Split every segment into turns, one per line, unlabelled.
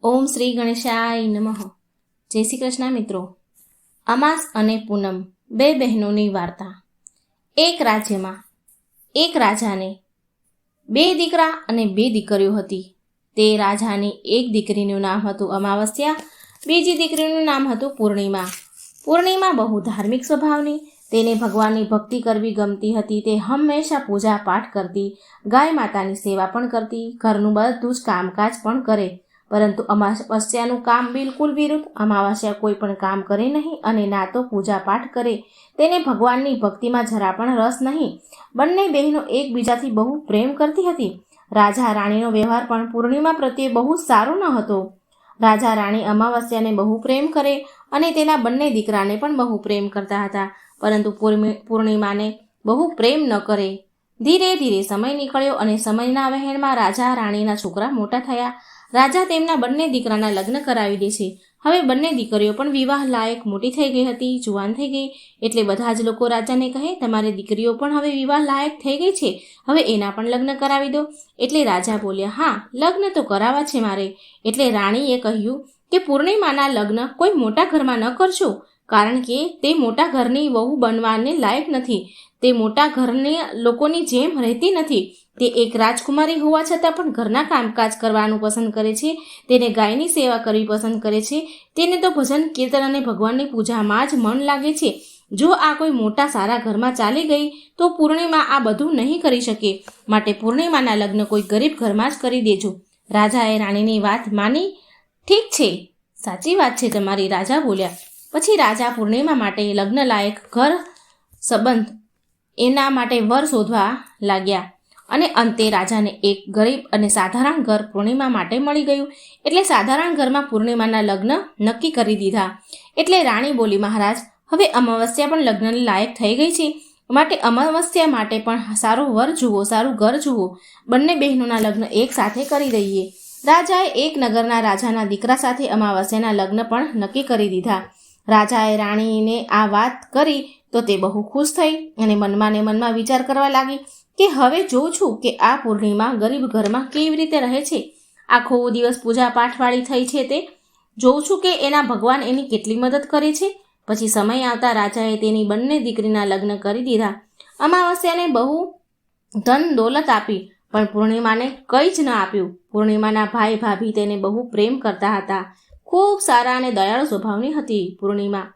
ઓમ શ્રી ગણેશાય નમઃ. જય શ્રી કૃષ્ણ મિત્રો. અમાસ અને પૂનમ બે બહેનોની વાર્તા. એક રાજ્યમાં એક રાજાને બે દીકરા અને બે દીકરીઓ હતી. તે રાજાની એક દીકરીનું નામ હતું અમાવસ્યા, બીજી દીકરીનું નામ હતું પૂર્ણિમા. પૂર્ણિમા બહુ ધાર્મિક સ્વભાવની, તેને ભગવાનની ભક્તિ કરવી ગમતી હતી. તે હંમેશા પૂજા પાઠ કરતી, ગાય માતાની સેવા પણ કરતી, ઘરનું બધું જ કામકાજ પણ કરે. પરંતુ અમાવસ્યાનું કામ બિલકુલ વિરુદ્ધ. અમાવસ્યા કોઈ પણ કામ કરે નહીં અને ના તો પૂજા પાઠ કરે. તેને ભગવાનની ભક્તિમાં જરા પણ રસ નહીં. બંને બહેનો એકબીજાથી બહુ પ્રેમ કરતી હતી. રાજા રાણીનો વ્યવહાર પણ પૂર્ણિમા પ્રત્યે બહુ સારો ન હતો. રાજા રાણી અમાવસ્યાને બહુ પ્રેમ કરે અને તેના બંને દીકરાને પણ બહુ પ્રેમ કરતા હતા, પરંતુ પૂર્ણિમાને બહુ પ્રેમ ન કરે. ધીરે ધીરે સમય નીકળ્યો અને સમયના વહેણમાં રાજા રાણીના છોકરા મોટા થયા. રાજા તેમના બંને દીકરાના લગ્ન કરાવી દે છે. હવે બંને દીકરીઓ પણ વિવાહ લાયક મોટી થઈ ગઈ હતી, જુવાન થઈ ગઈ. એટલે બધા જ લોકો રાજાને કહે, તમારી દીકરીઓ પણ હવે વિવાહ લાયક થઈ ગઈ છે, હવે એના પણ લગ્ન કરાવી દો. એટલે રાજા બોલ્યા, હા, લગ્ન તો કરાવવા છે મારે. એટલે રાણીએ કહ્યું કે પૂર્ણિમાના લગ્ન કોઈ મોટા ઘરમાં ન કરશો, કારણ કે તે મોટા ઘરની વહુ બનવાને લાયક નથી. તે મોટા ઘરની લોકોની જેમ રહેતી નથી. તે એક રાજકુમારી હોવા છતાં પણ ઘરના કામકાજ કરવાનું પસંદ કરે છે. તેને ગાયની સેવા કરવી પસંદ કરે છે. તેને તો ભજન કીર્તન અને ભગવાનની પૂજામાં જ મન લાગે છે. જો આ કોઈ મોટા સારા ઘરમાં ચાલી ગઈ તો પૂર્ણિમા આ બધું નહીં કરી શકે. માટે પૂર્ણિમાના લગ્ન કોઈ ગરીબ ઘરમાં જ કરી દેજો. રાજાએ રાણીની વાત માની. ઠીક છે, સાચી વાત છે તમારી, રાજા બોલ્યા. પછી રાજા પૂર્ણિમા માટે લગ્ન લાયક ઘર સંબંધ એના માટે વર શોધવા લાગ્યા. અને અંતે રાજાને એક ગરીબ અને સાધારણ ઘર પૂર્ણિમા માટે મળી ગયું. એટલે સાધારણ ઘરમાં પૂર્ણિમાના લગ્ન નક્કી કરી દીધા. એટલે રાણી બોલી, મહારાજ, હવે અમાવસ્યા પણ લગ્નને લાયક થઈ ગઈ છે, માટે અમાવસ્યા માટે પણ સારો વર જુઓ, સારું ઘર જુઓ. બંને બહેનોના લગ્ન એક સાથે કરી દઈએ. રાજાએ એક નગરના રાજાના દીકરા સાથે અમાવસ્યાના લગ્ન પણ નક્કી કરી દીધા. રાજાએ રાણીને આ વાત કરી તો તે બહુ ખુશ થઈ અને મનમાં ને મનમાં વિચાર કરવા લાગી કે હવે જોઉં છું કે આ પૂર્ણિમા ગરીબ ઘરમાં કેવી રીતે રહે છે. આખો દિવસ પૂજા પાઠવાળી થઈ છે. તે જોઉં છું કે એના ભગવાન એની કેટલી મદદ કરે છે. પછી સમય આવતા રાજાએ તેની બંને દીકરીના લગ્ન કરી દીધા. અમાવસ્યાને બહુ ધન દોલત આપી, પણ પૂર્ણિમાને કંઈ જ ન આપ્યું. પૂર્ણિમાના ભાઈ ભાભી તેને બહુ પ્રેમ કરતા હતા. ખૂબ સારા અને દયાળુ સ્વભાવની હતી પૂર્ણિમા,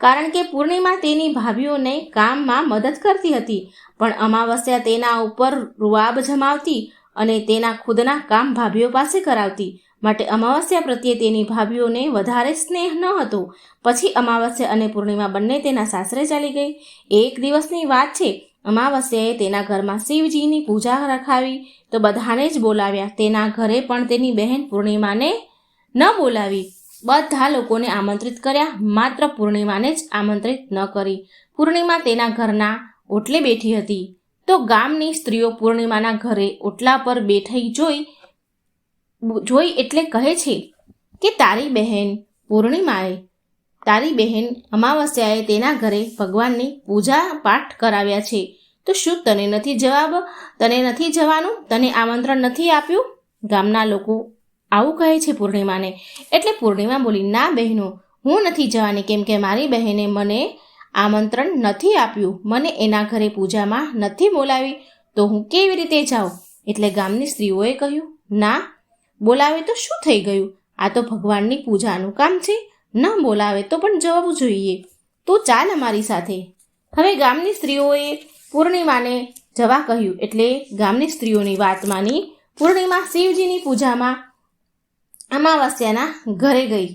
કારણ કે પૂર્ણિમા તેની ભાભીઓને કામમાં મદદ કરતી હતી. પણ અમાવસ્યા તેના ઉપર રૂઆબ જમાવતી અને તેના ખુદના કામ ભાભીઓ પાસે કરાવતી. માટે અમાવસ્યા પ્રત્યે તેની ભાભીઓને વધારે સ્નેહ ન હતો. પછી અમાવસ્યા અને પૂર્ણિમા બંને તેના સાસરે ચાલી ગઈ. એક દિવસની વાત છે. અમાવસ્યાએ તેના ઘરમાં શિવજીની પૂજા રખાવી તો બધાને જ બોલાવ્યા. તેના ઘરે પણ તેની બહેન પૂર્ણિમાને ન બોલાવી. બધા લોકોને આમંત્રિત કર્યા, માત્ર પૂર્ણિમાને જ આમંત્રિત ન કરી. પૂર્ણિમા તેના ઘરના ઓટલે બેઠી હતી તો ગામની સ્ત્રીઓ પૂર્ણિમાના ઘરે ઓટલા પર બેઠી જોઈ એટલે કહે છે કે તારી બહેન પૂર્ણિમાએ, તારી બહેન અમાવસ્યાએ તેના ઘરે ભગવાનની પૂજા પાઠ કરાવ્યા છે, તો શું તને નથી જવાનું? તને આમંત્રણ નથી આપ્યું? ગામના લોકો આવું કહે છે પૂર્ણિમાને. એટલે પૂર્ણિમા બોલી, ના બહેનો, હું નથી જવાની, કેમ કે મારી બહેને મને આમંત્રણ નથી આપ્યું, મને એના ઘરે પૂજામાં નથી બોલાવી, તો હું કેવી રીતે જાઉં? એટલે ગામની સ્ત્રીઓએ કહ્યું, ના બોલાવે તો શું થઈ ગયું? આ તો ભગવાનની પૂજાનું કામ છે, ન બોલાવે તો પણ જવું જોઈએ. તું ચાલ અમારી સાથે. હવે ગામની સ્ત્રીઓએ પૂર્ણિમાને જવા કહ્યું. એટલે ગામની સ્ત્રીઓની વાત માની પૂર્ણિમા શિવજીની પૂજામાં અમાવસ્યાના ઘરે ગઈ.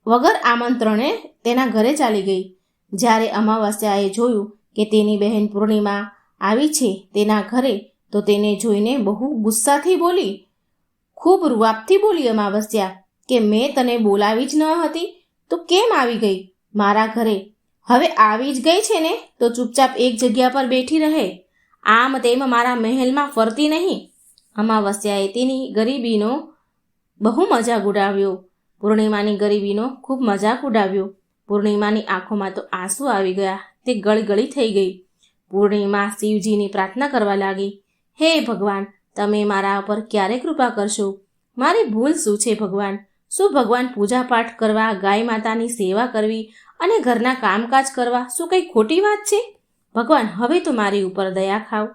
વગર આમંત્રણે તેના ઘરે ચાલી ગઈ. જ્યારે અમાવસ્યાએ જોયું કે તેની બહેન પૂર્ણિમા આવી છે તેના ઘરે, તો તેને જોઈને બહુ ગુસ્સાથી બોલી, ખૂબ રૂઆબથી બોલી અમાવસ્યા કે મેં તને બોલાવી જ ન હતી તો કેમ આવી ગઈ મારા ઘરે? હવે આવી જ ગઈ છે ને, તો ચૂપચાપ એક જગ્યા પર બેઠી રહે, આમ તેમ મારા મહેલમાં ફરતી નહીં. અમાવસ્યાએ તેની ગરીબીનો બહુ મજાક ઉડાવ્યો. પૂર્ણિમાની ગરીબીનો ખૂબ મજાક ઉડાવ્યો. પૂર્ણિમાની આંખોમાં તો આંસુ આવી ગયા. તે ગળગળી થઈ ગઈ. પૂર્ણિમા શિવજીની પ્રાર્થના કરવા લાગી, હે ભગવાન, તમે મારા પર ક્યારે કૃપા કરશો? મારી ભૂલ શું છે ભગવાન? શું ભગવાન પૂજાપાઠ કરવા, ગાય માતાની સેવા કરવી અને ઘરના કામકાજ કરવા શું કંઈ ખોટી વાત છે? ભગવાન, હવે તો મારી ઉપર દયા ખાવ.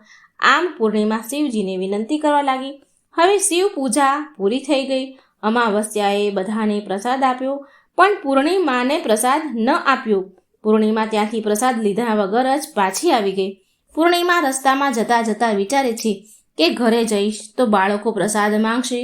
આમ પૂર્ણિમા શિવજીને વિનંતી કરવા લાગી. હવે શિવ પૂજા પૂરી થઈ ગઈ. અમાવસ્યાએ બધાને પ્રસાદ આપ્યો, પણ પૂર્ણિમાને પ્રસાદ ન આપ્યો. પૂર્ણિમા ત્યાંથી પ્રસાદ લીધા વગર જ પાછી આવી ગઈ. પૂર્ણિમા રસ્તામાં જતા જતા વિચારે છે કે ઘરે જઈશ તો બાળકો પ્રસાદ માંગશે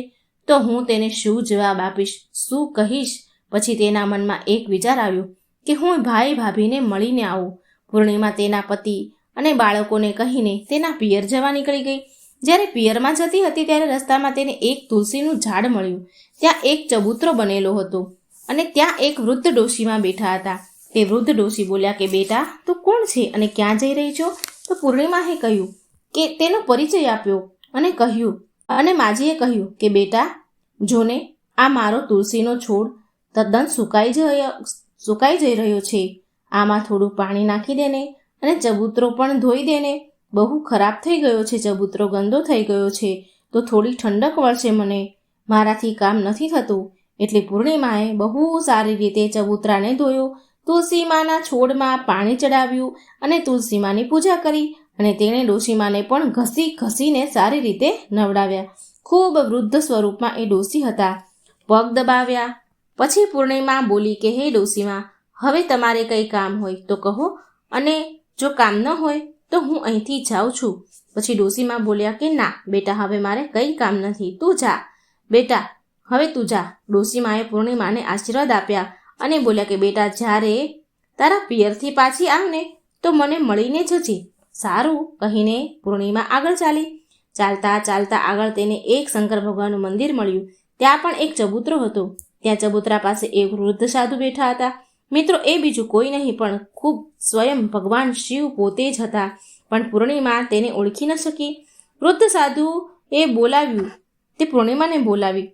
તો હું તેને શું જવાબ આપીશ, શું કહીશ? પછી તેના મનમાં એક વિચાર આવ્યો કે હું ભાઈ ભાભીને મળીને આવું. પૂર્ણિમા તેના પતિ અને બાળકોને કહીને તેના પિયર જવા નીકળી ગઈ. જ્યારે પિયરમાં જતી હતી ત્યારે રસ્તામાં તેને એક તુલસીનું ઝાડ મળ્યું. ત્યાં એક ચબૂતરો બનેલો હતો અને ત્યાં એક વૃદ્ધ ડોશીમાં બેઠા હતા. તે વૃદ્ધ ડોશી બોલ્યા કે બેટા, તું કોણ છે અને ક્યાં જઈ રહી છો? તો પૂર્ણિમાએ કહ્યું કે તેનો પરિચય આપ્યો અને કહ્યું, અને માજીએ કહ્યું કે બેટા જોને, આ મારો તુલસીનો છોડ તદ્દન સુકાઈ જઈ રહ્યો છે. આમાં થોડું પાણી નાખી દેને અને ચબૂતરો પણ ધોઈ દેને. બહુ ખરાબ થઈ ગયો છે, ચબૂતરો ગંદો થઈ ગયો છે, તો થોડી ઠંડક વળશે મને. મારાથી કામ નથી થતું. એટલે પૂર્ણિમાએ બહુ સારી રીતે ચબૂતરાને ધોયો, તુલસીમાના છોડમાં પાણી ચડાવ્યું અને તુલસીમાની પૂજા કરી. અને તેણે ડોશીમાને પણ ઘસીને સારી રીતે નવડાવ્યા. ખૂબ વૃદ્ધ સ્વરૂપમાં એ ડોશી હતા. પગ દબાવ્યા. પછી પૂર્ણિમા બોલી કે હે ડોશીમા, હવે તમારે કંઈ કામ હોય તો કહો, અને જો કામ ન હોય તો હું અહીંથી જાઉં છું. પછી ડોશીમા બોલ્યા કે ના બેટા, હવે મારે કંઈ કામ નથી, તું જા બેટા, હવે તું જા. ડોશીમાએ પૂર્ણિમાને આશીર્વાદ આપ્યા અને બોલ્યા કે બેટા, જ્યારે તારા પિયરથી પાછી આવને તો મને મળીને જજે. સારું કહીને પૂર્ણિમા આગળ ચાલી. ચાલતા ચાલતા આગળ તેને એક શંકર ભગવાનનું મંદિર મળ્યું. ત્યાં પણ એક ચબૂતરો હતો. ત્યાં ચબૂતરા પાસે એક વૃદ્ધ સાધુ બેઠા હતા. મિત્રો, એ બીજું કોઈ નહીં પણ ખૂબ સ્વયં ભગવાન શિવ પોતે જ હતા. પણ પૂર્ણિમા તેને ઓળખી ન શકી. વૃદ્ધ સાધુ એ બોલાવ્યું, તે પૂર્ણિમાને બોલાવી.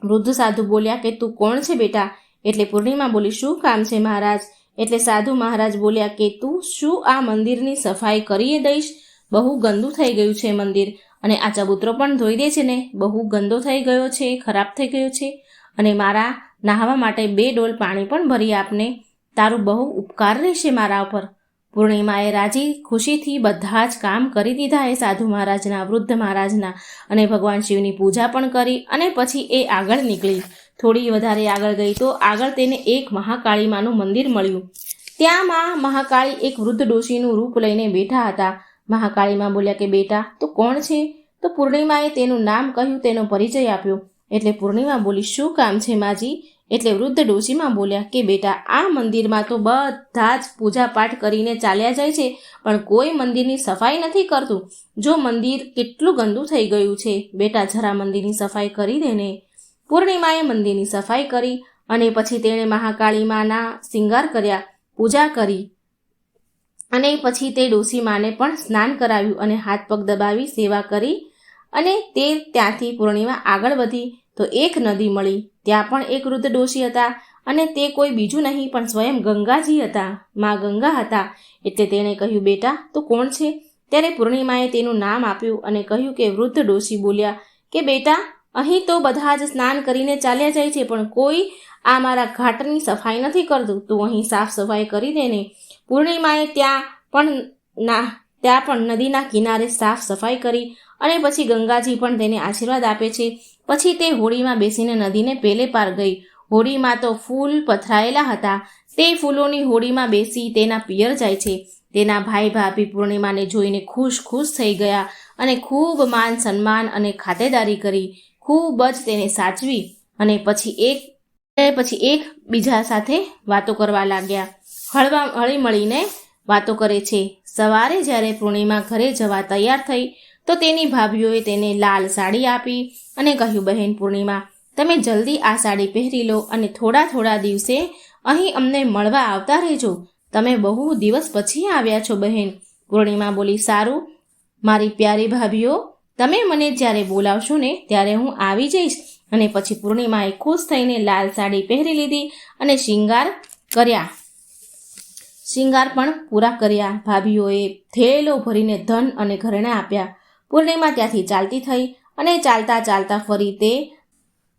વૃદ્ધ સાધુ બોલ્યા કે તું કોણ છે બેટા? એટલે પૂર્ણિમા બોલી, શું કામ છે મહારાજ? એટલે સાધુ મહારાજ બોલ્યા કે તું શું આ મંદિરની સફાઈ કરી દઈશ? બહુ ગંદુ થઈ ગયું છે મંદિર, અને આ ચબૂતરો પણ ધોઈ દે છે ને, બહુ ગંદો થઈ ગયો છે, ખરાબ થઈ ગયો છે. અને મારા નહાવા માટે 2 ડોલ પાણી પણ ભરી આપને, તારું બહુ ઉપકાર રહેશે મારા ઉપર. પૂર્ણિમાએ રાજી ખુશીથી બધા જ કામ કરી દીધા એ સાધુ મહારાજના, વૃદ્ધ મહારાજના, અને ભગવાન શિવની પૂજા પણ કરી. અને પછી એ આગળ નીકળી. થોડી વધારે આગળ ગઈ તો આગળ તેને એક મહાકાળીમાનું મંદિર મળ્યું. ત્યાં મહાકાળી એક વૃદ્ધ ડોશીનું રૂપ લઈને બેઠા હતા. મહાકાળીમાં બોલ્યા કે બેટા, તું કોણ છે? તો પૂર્ણિમાએ તેનું નામ કહ્યું, તેનો પરિચય આપ્યો. એટલે પૂર્ણિમા બોલી, શું કામ છે માજી? એટલે વૃદ્ધ ડોશીમાં બોલ્યા કે બેટા, આ મંદિરમાં તો બધા જ પૂજા પાઠ કરીને ચાલ્યા જાય છે, પણ કોઈ મંદિરની સફાઈ નથી કરતું. જો મંદિર કેટલું ગંદુ થઈ ગયું છે, બેટા જરા મંદિરની સફાઈ કરી દેને. પૂર્ણિમાએ મંદિરની સફાઈ કરી અને પછી તેણે મહાકાળીમાના શિંગાર કર્યા, પૂજા કરી. અને પછી તે ડોશીમાને પણ સ્નાન કરાવ્યું અને હાથ પગ દબાવી સેવા કરી. અને તે ત્યાંથી પૂર્ણિમા આગળ વધી તો એક નદી મળી. ત્યાં પણ એક વૃદ્ધ ડોશી હતા, અને તે કોઈ બીજું નહીં પણ સ્વયં ગંગાજી હતા, મા ગંગા હતા. એટલે તેણે કહ્યું, બેટા તું કોણ છે? ત્યારે પૂર્ણિમાએ તેનું નામ આપ્યું અને કહ્યું કે વૃદ્ધ ડોશી બોલ્યા કે બેટા, અહીં તો બધા જ સ્નાન કરીને ચાલ્યા જાય છે, પણ કોઈ આ મારા ઘાટની સફાઈ નથી કરતું. તું અહીં સાફ સફાઈ કરી દે ને. પૂર્ણિમાએ ત્યાં પણ નદીના કિનારે સાફ સફાઈ કરી. અને પછી ગંગાજી પણ તેને આશીર્વાદ આપે છે. પછી તે હોડીમાં બેસીને નદીને પેલે પાર ગઈ. હોડીમાં તો ફૂલ પથરાયેલા હતા. તે ફૂલોની હોડીમાં બેસી તેના પિયર જાય છે. તેના ભાઈ ભાભી પૂર્ણિમાને જોઈને ખુશ થઈ ગયા અને ખૂબ માન સન્માન અને ખાતેદારી કરી. ખૂબ જ તેને સાચવી અને પછી એક બીજા સાથે વાતો કરવા લાગ્યા. હળી મળીને વાતો કરે છે. સવારે જ્યારે પૂર્ણિમા ઘરે જવા તૈયાર થઈ તો તેની ભાભીઓએ તેને લાલ સાડી આપી અને કહ્યું, બહેન પૂર્ણિમા, તમે જલ્દી આ સાડી પહેરી લો અને થોડા દિવસે અહીં અમને મળવા આવતા રહેજો. તમે બહુ દિવસ પછી આવ્યા છો બહેન. પૂર્ણિમા બોલી, સારું મારી પ્યારી ભાભીઓ, તમે મને જ્યારે બોલાવશો ને ત્યારે હું આવી જઈશ. અને પછી પૂર્ણિમાએ ખુશ થઈને લાલ સાડી પહેરી લીધી અને શિંગાર પણ પૂરા કર્યા. ભાભીઓએ થેલો ભરીને ધન અને ઘરેણાં આપ્યા. પૂર્ણિમા ત્યાંથી ચાલતી થઈ અને ચાલતા ફરી તે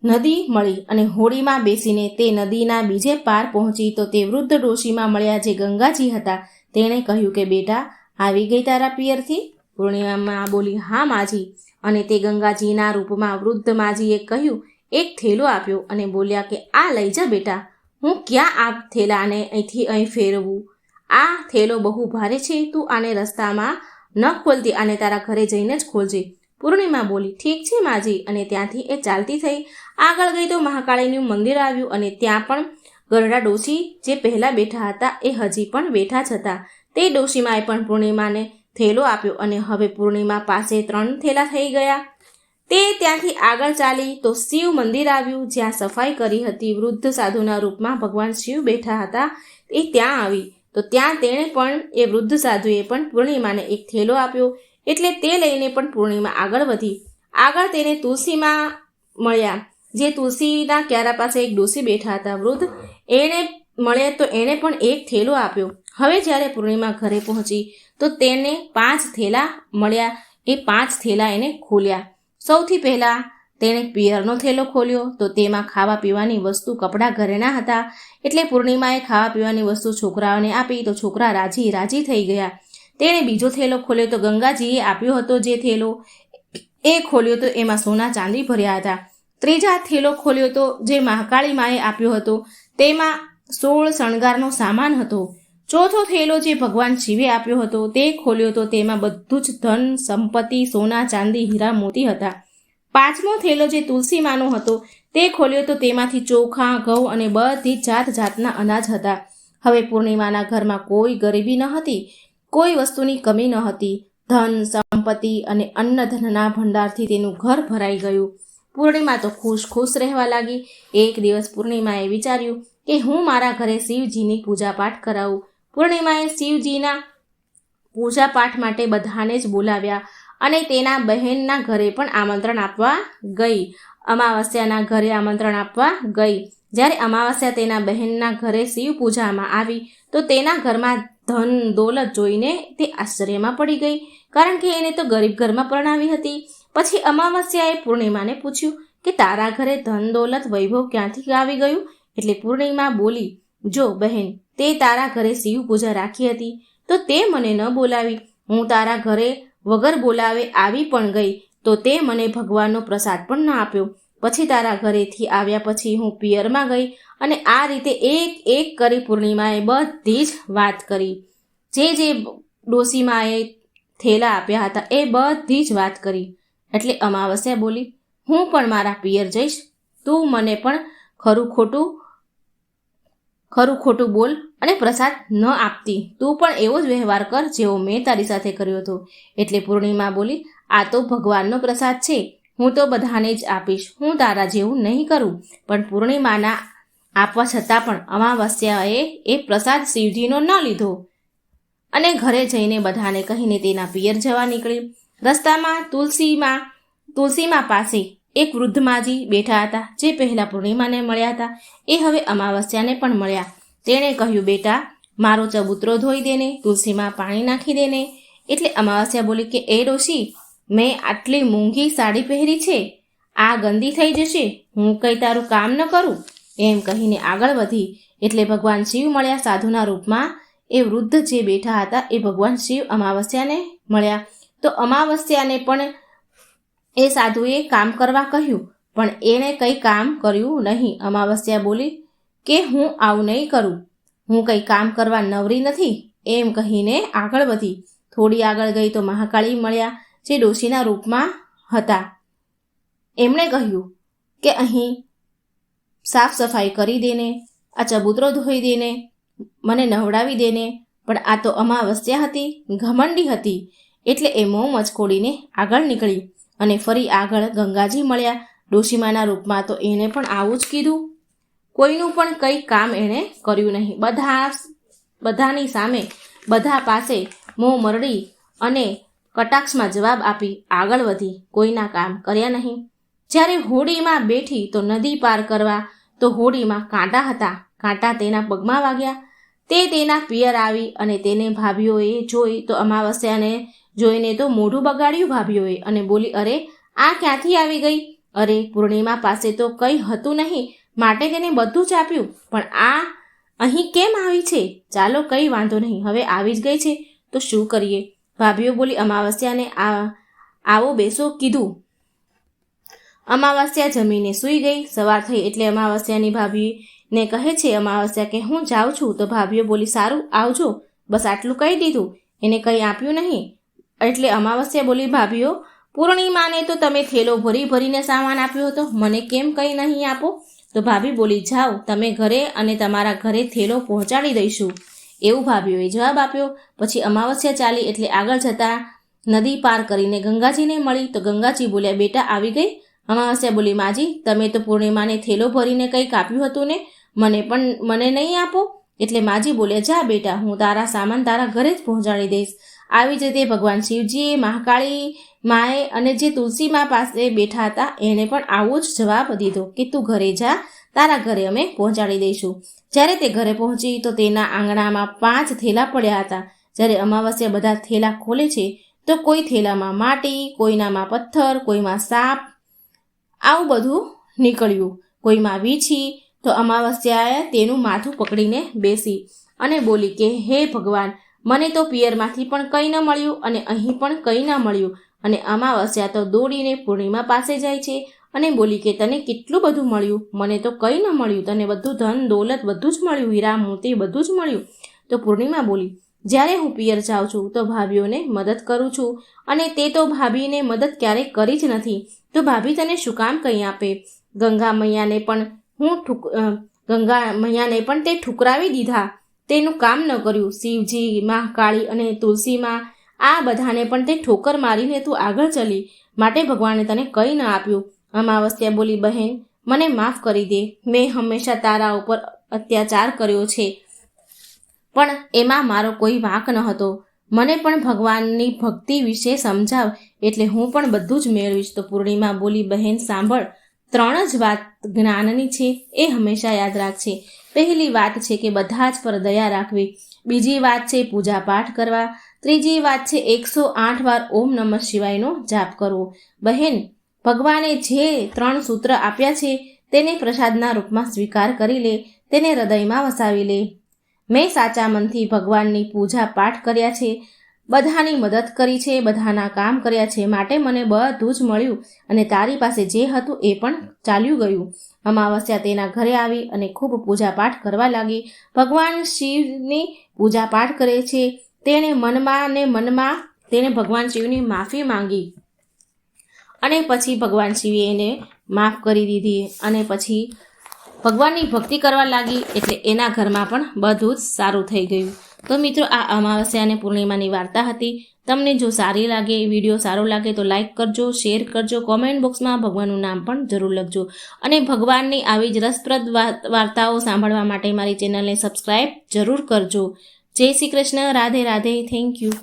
નદી મળી અને હોડીમાં બેસીને તે નદીના બીજે પાર પહોંચી તો તે વૃદ્ધ ડોશીમાં મળ્યા જે ગંગાજી હતા. તેણે કહ્યું કે બેટા, આવી ગઈ તારા પિયરથી? પૂર્ણિમા બોલી, હા માજી. અને તે ગંગાજીના રૂપમાં વૃદ્ધ માજીએ કહ્યું, એક થેલો આપ્યો અને બોલ્યા કે આ લઈ જા બેટા. હું ક્યાં આ થેલાને અહીંથી અહીં ફેરવું? આ થેલો બહુ ભારે છે, તું આને રસ્તામાં ન ખોલતી, આને તારા ઘરે જઈને જ ખોલજે. પૂર્ણિમા બોલી, ઠીક છે માજી. અને ત્યાંથી એ ચાલતી થઈ. આગળ ગઈ તો મહાકાળીનું મંદિર આવ્યું અને ત્યાં પણ ગરડા ડોશી જે પહેલાં બેઠા હતા એ હજી પણ બેઠા જ હતા. તે ડોશીમાએ પણ પૂર્ણિમાને થેલો આપ્યો અને હવે પૂર્ણિમા પાસે 3 થેલા થઈ ગયા. તે ત્યાંથી આગળ ચાલી તો શિવ મંદિર આવ્યું જ્યાં સફાઈ કરી હતી. વૃદ્ધ સાધુના રૂપમાં ભગવાન શિવ બેઠા હતા. એ ત્યાં આવી તો ત્યાં તેણે પણ એ વૃદ્ધ સાધુએ પણ પૂર્ણિમાને એક થેલો આપ્યો. એટલે તે લઈને પણ પૂર્ણિમા આગળ વધી. આગળ તેને તુલસીમાં મળ્યા જે તુલસીના ક્યારા પાસે એક ડોશી બેઠા હતા. વૃદ્ધ એણે મળે તો એણે પણ એક થેલો આપ્યો. હવે જ્યારે પૂર્ણિમા ઘરે પહોંચી તો તેને 5 થેલા મળ્યા. એ 5 થેલા એને ખોલ્યા. સૌથી પહેલાં તેણે પિયરનો થેલો ખોલ્યો તો તેમાં ખાવા પીવાની વસ્તુ, કપડાં, ઘરેણાં હતા. એટલે પૂર્ણિમાએ ખાવા પીવાની વસ્તુ છોકરાઓને આપી તો છોકરા રાજી થઈ ગયા. તેણે બીજો થેલો ખોલ્યો તો ગંગાજીએ આપ્યો હતો જે થેલો એ ખોલ્યો તો એમાં સોના ચાંદી ભર્યા હતા. ત્રીજા થેલો ખોલ્યો તો જે મહાકાળી માએ આપ્યો હતો તેમાં 16 શણગારનો સામાન હતો. ચોથો થેલો જે ભગવાન શિવે આપ્યો હતો તે ખોલ્યો તો તેમાં બધું જ ધન, સંપત્તિ, સોના, ચાંદી, હીરા, મોતી હતા. 5મો થેલો જે તુલસી માનો હતો તે ખોલ્યો તો તેમાંથી ચોખા, ઘઉં અને બધી જાતના અનાજ હતા. હવે પૂર્ણિમાના ઘરમાં કોઈ ગરીબી ન હતી, કોઈ વસ્તુની કમી ન હતી. ધન, સંપત્તિ અને અન્નધનના ભંડારથી તેનું ઘર ભરાઈ ગયું. પૂર્ણિમા તો ખુશ રહેવા લાગી. એક દિવસ પૂર્ણિમાએ વિચાર્યું કે હું મારા ઘરે શિવજીની પૂજાપાઠ કરાવું. પૂર્ણિમાએ શિવજીના પૂજાપાઠ માટે બધાને જ બોલાવ્યા અને તેના બહેનના ઘરે પણ આમંત્રણ આપવા ગઈ. અમાવસ્યાના ઘરે આમંત્રણ આપવા ગઈ. જ્યારે અમાવસ્યા તેના બહેનના ઘરે શિવ પૂજામાં આવી તો તેના ઘરમાં ધન દોલત જોઈને તે આશ્ચર્યમાં પડી ગઈ, કારણ કે એને તો ગરીબ ઘરમાં પરણાવી હતી. પછી અમાવસ્યાએ પૂર્ણિમાને પૂછ્યું કે તારા ઘરે ધન દોલત વૈભવ ક્યાંથી આવી ગયું? એટલે પૂર્ણિમા બોલી, જો બહેન, તે તારા ઘરે શિવ પૂજા રાખી હતી તો તે મને ન બોલાવી. હું તારા ઘરે વગર બોલાવે આવી પણ ગઈ તો તે મને ભગવાનનો પ્રસાદ પણ ન આપ્યો. પછી તારા ઘરેથી આવ્યા પછી હું પિયરમાં ગઈ અને આ રીતે એક કરી પૂર્ણિમાએ બધી જ વાત કરી. જે ડોશીમાએ થેલા આપ્યા હતા એ બધી જ વાત કરી. એટલે અમાવસ્યા બોલી, હું પણ મારા પિયર જઈશ. તું મને પણ ખરું ખોટું બોલ અને પ્રસાદ ન આપતી. તું પણ એવો જ વ્યવહાર કર જેવો મેં તારી સાથે કર્યો હતો. એટલે પૂર્ણિમા બોલી, આ તો ભગવાનનો પ્રસાદ છે, હું તો બધાને જ આપીશ. હું તારા જેવું નહીં કરું. પણ પૂર્ણિમાના આપવા છતાં પણ અમાવસ્યાએ એ પ્રસાદ શિવજીનો ન લીધો અને ઘરે જઈને બધાને કહીને તેના પિયર જવા નીકળી. રસ્તામાં તુલસીમાં પાસે એક વૃદ્ધ માજી બેઠા હતા જે પહેલાં પૂર્ણિમાને મળ્યા હતા. એ હવે અમાવસ્યાને પણ મળ્યા. તેણે કહ્યું, બેટા, મારો ચબૂતરો ધોઈ દેને, તુલસીમાં પાણી નાખી દેને. એટલે અમાવસ્યા બોલી કે એ ડોશી, મેં આટલી મોંઘી સાડી પહેરી છે, આ ગંદી થઈ જશે, હું કંઈ તારું કામ ન કરું. એમ કહીને આગળ વધી. એટલે ભગવાન શિવ મળ્યા સાધુના રૂપમાં. એ વૃદ્ધ જે બેઠા હતા એ ભગવાન શિવ અમાવસ્યાને મળ્યા. તો અમાવસ્યાને પણ એ સાધુએ કામ કરવા કહ્યું, પણ એણે કંઈ કામ કર્યું નહીં. અમાવસ્યા બોલી કે હું આવું નહીં કરું, હું કંઈ કામ કરવા નવરી નથી. એમ કહીને આગળ વધી. થોડી આગળ ગઈ તો મહાકાળી મળ્યા જે ડોશીના રૂપમાં હતા. એમણે કહ્યું કે અહીં સાફ સફાઈ કરી દેને, આ ચબૂતરો ધોઈ દેને, મને નવડાવી દેને. પણ આ તો અમાવસ્યા હતી, ઘમંડી હતી. એટલે એ મોં મચકોડીને આગળ નીકળી અને ફરી આગળ ગંગાજી મળ્યા ડોશીમાના રૂપમાં. તો એણે પણ આવું જ કીધું. કોઈનું પણ કંઈ કામ એણે કર્યું નહીં. બધાની સામે બધા પાસે મોં મરડી અને કટાક્ષમાં જવાબ આપી આગળ વધી. કોઈના કામ કર્યા નહીં. જ્યારે હોડીમાં બેઠી તો નદી પાર કરવા તો હોડીમાં કાંટા હતા. કાંટા તેના પગમાં વાગ્યા. તે તેના પિયર આવી અને તેને ભાભીઓએ જોઈ તો અમાવસ્યાને જોઈને તો મોઢું બગાડ્યું ભાભીઓએ અને બોલી, અરે, આ ક્યાંથી આવી ગઈ? અરે પૂર્ણિમા પાસે તો કંઈ હતું નહીં, માટે તેને બધું જ આપ્યું, પણ આ અહીં કેમ આવી છે? ચાલો કંઈ વાંધો નહીં, હવે આવી જ ગઈ છે તો શું કરીએ? ભાભીઓ બોલી, અમાવસ્યાને આવો બેસો કીધું. અમાવસ્યા જમીને સૂઈ ગઈ. સવાર થઈ એટલે અમાવસ્યાની ભાભીને કહે છે અમાવસ્યા કે હું જાઉં છું. તો ભાભીઓ બોલી, સારું આવજો, બસ આટલું કહી દીધું, એને કંઈ આપ્યું નહીં. એટલે અમાવસ્યા બોલી, ભાભીઓ પૂર્ણિમાને તો તમે થેલો ભરી ભરીને સામાન આપ્યો હતો, મને કેમ કંઈ નહીં આપો? તો ભાભી બોલી, જાઓ તમે ઘરે અને તમારા ઘરે થેલો પહોંચાડી દઈશું, એવું ભાભીઓએ જવાબ આપ્યો. પછી અમાવસ્યા ચાલી એટલે આગળ જતા નદી પાર કરીને ગંગાજીને મળી. તો ગંગાજી બોલ્યા, બેટા આવી ગઈ? અમાવસ્યા બોલી, માજી તમે તો પૂર્ણિમાને થેલો ભરીને કંઈક આપ્યું હતું ને, મને નહીં આપો? એટલે માજી બોલ્યા, જા બેટા, હું તારા સામાન તારા ઘરે જ પહોંચાડી દઈશ. આવી જ રીતે ભગવાન શિવજીએ, મહાકાળી માએ અને જે તુલસી મા પાસે બેઠા હતા એણે પણ આવો જ જવાબ દીધો કે તું ઘરે જા, તારા ઘરે અમે પહોંચાડી દઈશું. જ્યારે તે ઘરે પહોંચી તો તેના આંગણામાં 5 થેલા પડ્યા હતા. જ્યારે અમાવસ્યા બધા થેલા ખોલે છે તો કોઈ થેલામાં માટી, કોઈનામાં પથ્થર, કોઈમાં સાપ, આવું બધું નીકળ્યું, કોઈમાં વીછી. તો અમાવસ્યાએ તેનું માથું પકડીને બેસી અને બોલી કે હે ભગવાન, મને તો પિયરમાંથી પણ કંઈ ન મળ્યું અને અહીં પણ કંઈ ન મળ્યું. અને અમાવસ્યા તો દોડીને પૂર્ણિમા પાસે જાય છે અને બોલી કે તને કેટલું બધું મળ્યું, મને તો કંઈ ન મળ્યું, તને બધું ધન દોલત બધું જ મળ્યું, હીરા મોતી બધું જ મળ્યું. તો પૂર્ણિમા બોલી, જ્યારે હું પિયર જાઉં છું તો ભાભીઓને મદદ કરું છું અને તે તો ભાભીને મદદ ક્યારેય કરી જ નથી, તો ભાભી તને શું કામ કંઈ આપે? ગંગા મૈયાને પણ તે ઠુકરાવી દીધા, તેનું કામ ન કર્યું. શિવજી, મહાકાળી અને તુલસીમાં આ બધાને પણ તે ઠોકર મારીને તું આગળ ચલી, માટે ભગવાને તને કંઈ ન આપ્યું. અમાવસ્યા બોલી, બહેન મને માફ કરી દે, મેં હંમેશા તારા ઉપર અત્યાચાર કર્યો છે, પણ એમાં મારો કોઈ વાંક ન હતો. મને પણ ભગવાનની ભક્તિ વિશે સમજાવ, એટલે હું પણ બધું જ મેળવીશ. તો પૂર્ણિમા બોલી, બહેન સાંભળ, 3 જ વાત જ્ઞાનની છે, એ હંમેશા યાદ રાખજે. પહેલી વાત છે કે બધા જ પર દયા રાખવી, બીજી વાત છે પૂજા પાઠ કરવા, ત્રીજી વાત છે 108 વાર ઓમ નમઃ શિવાયનો જાપ કરવો. બહેન, ભગવાને જે 3 સૂત્ર આપ્યા છે તેને પ્રસાદના રૂપમાં સ્વીકાર કરી લે, તેને હૃદયમાં વસાવી લે. મેં સાચા મનથી ભગવાનની પૂજા પાઠ કર્યા છે, બધાની મદદ કરી છે, બધાના કામ કર્યા છે, માટે મને બધું જ મળ્યું અને તારી પાસે જે હતું એ પણ ચાલ્યું ગયું. અમાવસ્યા તેના ઘરે આવી અને ખૂબ પૂજા પાઠ કરવા લાગી. ભગવાન શિવની પૂજા પાઠ કરે છે. તેણે મનમાં ભગવાન શિવની માફી માંગી અને પછી ભગવાન શિવે એને માફ કરી દીધી અને પછી ભગવાનની ભક્તિ કરવા લાગી, એટલે એના ઘરમાં પણ બધું જ સારું થઈ ગયું. તો મિત્રો, આ અમાવસ્યા અને પૂર્ણિમાની વાર્તા હતી. તમને જો સારી લાગે, વિડીયો સારો લાગે તો લાઈક કરજો, શેર કરજો, કોમેન્ટ બોક્સમાં ભગવાનનું નામ પણ જરૂર લખજો અને ભગવાનની આવી જ રસપ્રદ વાર્તાઓ સાંભળવા માટે મારી ચેનલને સબસ્ક્રાઈબ જરૂર કરજો. જય શ્રી કૃષ્ણ, રાધે રાધે, થેન્ક યુ.